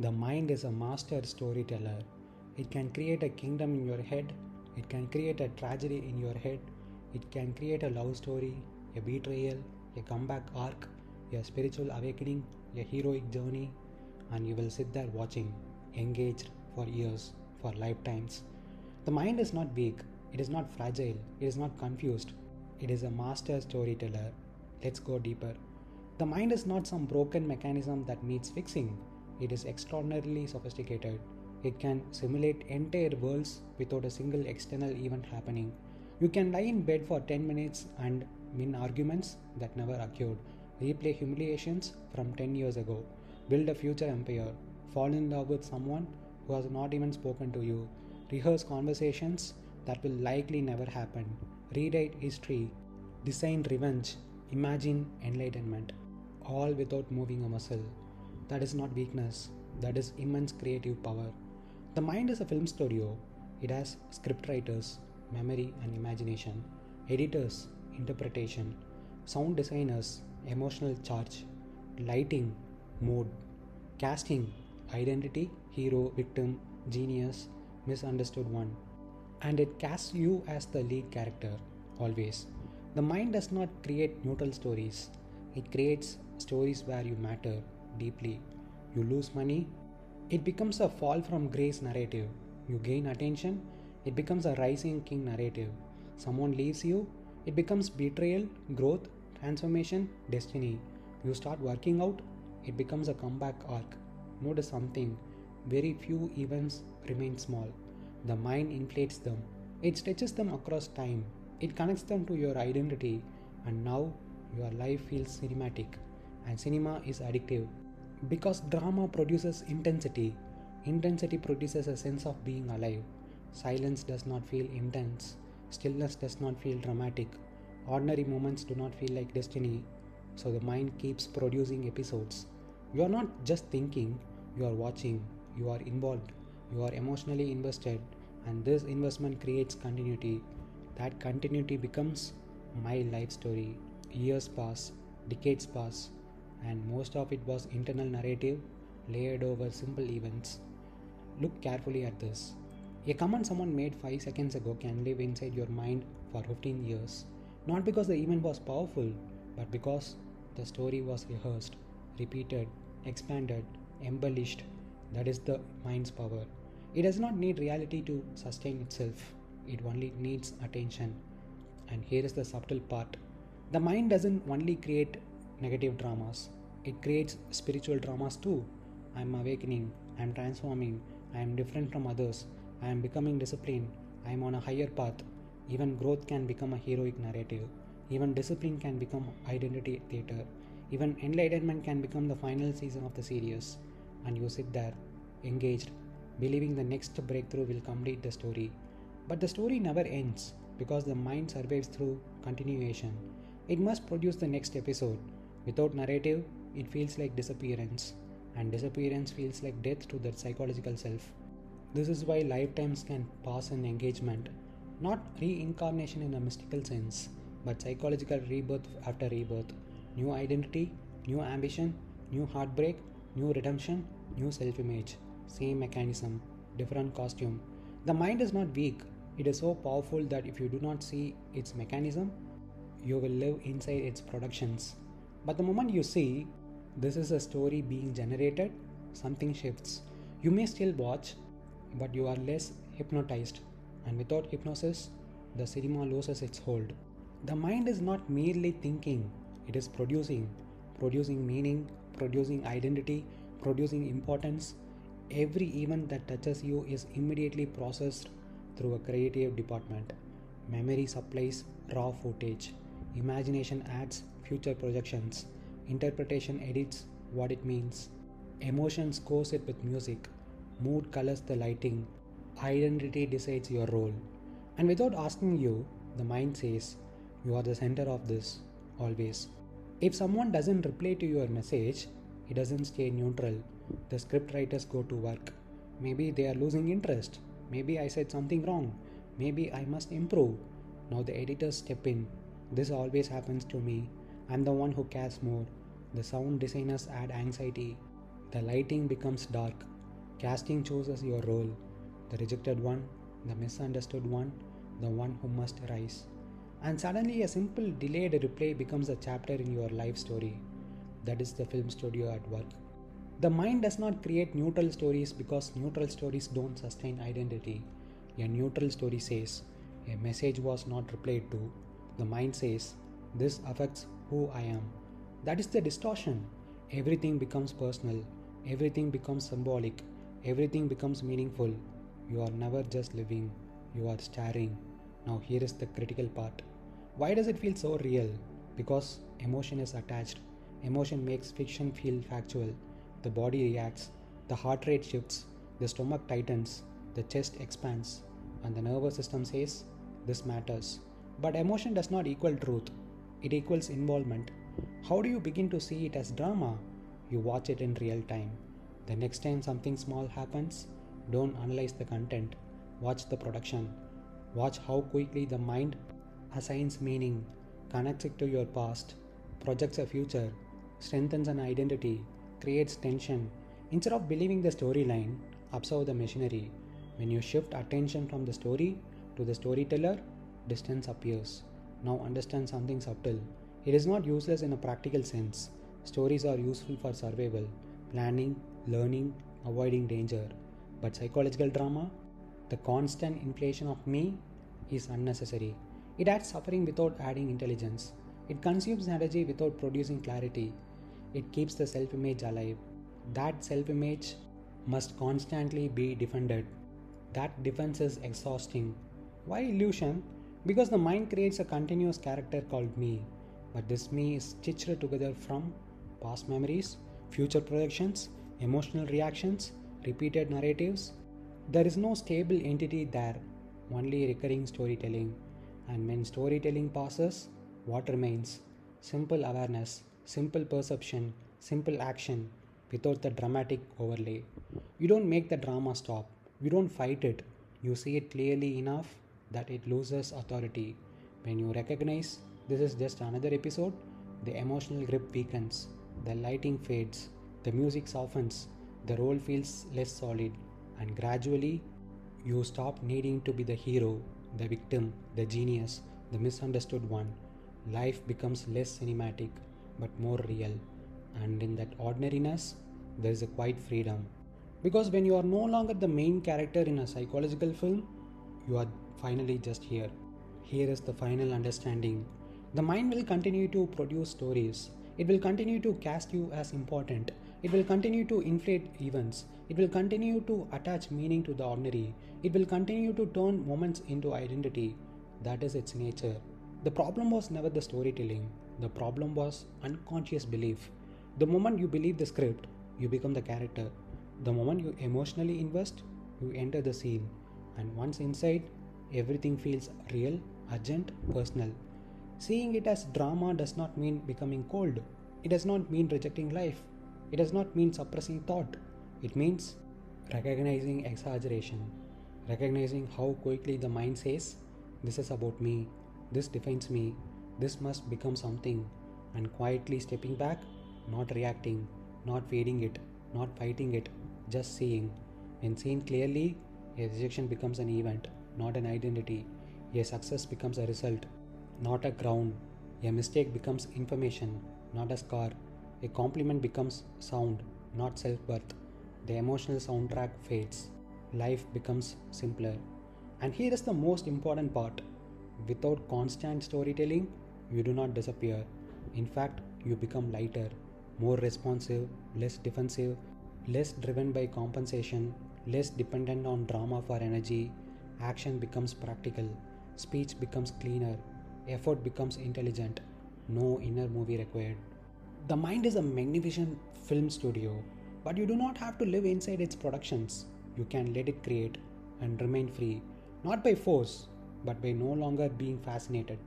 The mind is a master storyteller. It can create a kingdom in your head, it can create a tragedy in your head, it can create a love story, a betrayal, a comeback arc, a spiritual awakening, a heroic journey, and you will sit there watching, engaged for years, for lifetimes. The mind is not weak, it is not fragile, it is not confused. It is a master storyteller. Let's go deeper. The mind is not some broken mechanism that needs fixing. It is extraordinarily sophisticated. It can simulate entire worlds without a single external event happening. You can lie in bed for 10 minutes and win arguments that never occurred, replay humiliations from 10 years ago, build a future empire, fall in love with someone who has not even spoken to you, rehearse conversations that will likely never happen, rewrite history, design revenge, imagine enlightenment, all without moving a muscle. That is not weakness, that is immense creative power. The mind is a film studio. It has scriptwriters, memory and imagination, editors, interpretation, sound designers, emotional charge, lighting, mood, casting, identity, hero, victim, genius, misunderstood one. And it casts you as the lead character, always. The mind does not create neutral stories, it creates stories where you matter deeply. You lose money, it becomes a fall from grace narrative. You gain attention, it becomes a rising king narrative. Someone leaves you, it becomes betrayal, growth, transformation, destiny. You start working out, it becomes a comeback arc. Notice something, very few events remain small. The mind inflates them, it stretches them across time, it connects them to your identity, and now your life feels cinematic. And cinema is addictive because drama produces intensity. Intensity produces a sense of being alive. Silence does not feel intense. Stillness does not feel dramatic. Ordinary moments do not feel like destiny. So the mind keeps producing episodes. You are not just thinking, you are watching, you are involved, you are emotionally invested, and this investment creates continuity. That continuity becomes my life story. Years pass, decades pass, and most of it was internal narrative layered over simple events. Look carefully at this. A comment someone made 5 seconds ago can live inside your mind for 15 years. Not because the event was powerful, but because the story was rehearsed, repeated, expanded, embellished. That is the mind's power. It does not need reality to sustain itself, it only needs attention. And here is the subtle part. The mind doesn't only create negative dramas, it creates spiritual dramas too. I am awakening, I am transforming, I am different from others, I am becoming disciplined, I am on a higher path. Even growth can become a heroic narrative. Even discipline can become identity theater. Even enlightenment can become the final season of the series. And you sit there, engaged, believing the next breakthrough will complete the story. But the story never ends because the mind survives through continuation. It must produce the next episode. Without narrative, it feels like disappearance, and disappearance feels like death to the psychological self. This is why lifetimes can pass in engagement, not reincarnation in a mystical sense, but psychological rebirth after rebirth. New identity, new ambition, new heartbreak, new redemption, new self image. Same mechanism, different costume. The mind is not weak, it is so powerful that if you do not see its mechanism, you will live inside its productions. But the moment you see this is a story being generated, something shifts. You may still watch, but you are less hypnotized, and without hypnosis, the cinema loses its hold. The mind is not merely thinking, it is producing meaning, producing identity, producing importance. Every event that touches you is immediately processed through a creative department. Memory supplies raw footage, imagination adds future projections, interpretation edits what it means, emotion scores it with music, mood colors the lighting, identity decides your role. And without asking you, the mind says, you are the center of this, always. If someone doesn't reply to your message, it doesn't stay neutral. The script writers go to work. Maybe they are losing interest. Maybe I said something wrong. Maybe I must improve. Now the editors step in. This always happens to me. I'm the one who cares more. The sound designers add anxiety. The lighting becomes dark. Casting chooses your role, the rejected one, the misunderstood one, the one who must rise. And suddenly, a simple delayed replay becomes a chapter in your life story. That is the film studio at work. The mind does not create neutral stories because neutral stories don't sustain identity. A neutral story says, a message was not replied to. The mind says, this affects who I am. That is the distortion. Everything becomes personal. Everything becomes symbolic. Everything becomes meaningful. You are never just living. You are staring. Now here is the critical part. Why does it feel so real? Because emotion is attached. Emotion makes fiction feel factual. The body reacts, the heart rate shifts, the stomach tightens, the chest expands, and the nervous system says, this matters. But emotion does not equal truth. It equals involvement. How do you begin to see it as drama? You watch it in real time. The next time something small happens, don't analyze the content. Watch the production. Watch how quickly the mind assigns meaning, connects it to your past, projects a future, strengthens an identity, creates tension. Instead of believing the storyline, observe the machinery. When you shift attention from the story to the storyteller, distance appears. Now understand something subtle. It is not useless in a practical sense. Stories are useful for survival, planning, learning, avoiding danger. But psychological drama, the constant inflation of me, is unnecessary. It adds suffering without adding intelligence. It consumes energy without producing clarity. It keeps the self-image alive. That self-image must constantly be defended. That defense is exhausting. Why illusion? Because the mind creates a continuous character called me. But this me is stitched together from past memories, future projections, emotional reactions, repeated narratives. There is no stable entity there, only recurring storytelling. And when storytelling passes, what remains? Simple awareness, simple perception, simple action without the dramatic overlay. You don't make the drama stop. You don't fight it. You see it clearly enough that it loses authority. When you recognize this is just another episode, the emotional grip weakens, the lighting fades, the music softens, the role feels less solid, and gradually you stop needing to be the hero, the victim, the genius, the misunderstood one. Life becomes less cinematic but more real, and in that ordinariness, there is a quiet freedom. Because when you are no longer the main character in a psychological film, you are finally just here. Here is the final understanding. The mind will continue to produce stories. It will continue to cast you as important. It will continue to inflate events. It will continue to attach meaning to the ordinary. It will continue to turn moments into identity. That is its nature. The problem was never the storytelling. The problem was unconscious belief. The moment you believe the script, you become the character. The moment you emotionally invest, you enter the scene. And once inside, everything feels real, urgent, personal. Seeing it as drama does not mean becoming cold. It does not mean rejecting life. It does not mean suppressing thought. It means recognizing exaggeration. Recognizing how quickly the mind says, this is about me, this defines me, this must become something, and quietly stepping back, not reacting, not fading it, not fighting it, just seeing. When seen clearly, a rejection becomes an event, not an identity. A success becomes a result, not a crown. A mistake becomes information, not a scar. A compliment becomes sound, not self-worth. The emotional soundtrack fades. Life becomes simpler. And here is the most important part. Without constant storytelling, you do not disappear. In fact, you become lighter, more responsive, less defensive, less driven by compensation, less dependent on drama for energy. Action becomes practical. Speech becomes cleaner. Effort becomes intelligent. No inner movie required. The mind is a magnificent film studio, but you do not have to live inside its productions. You can let it create and remain free, not by force, but by no longer being fascinated.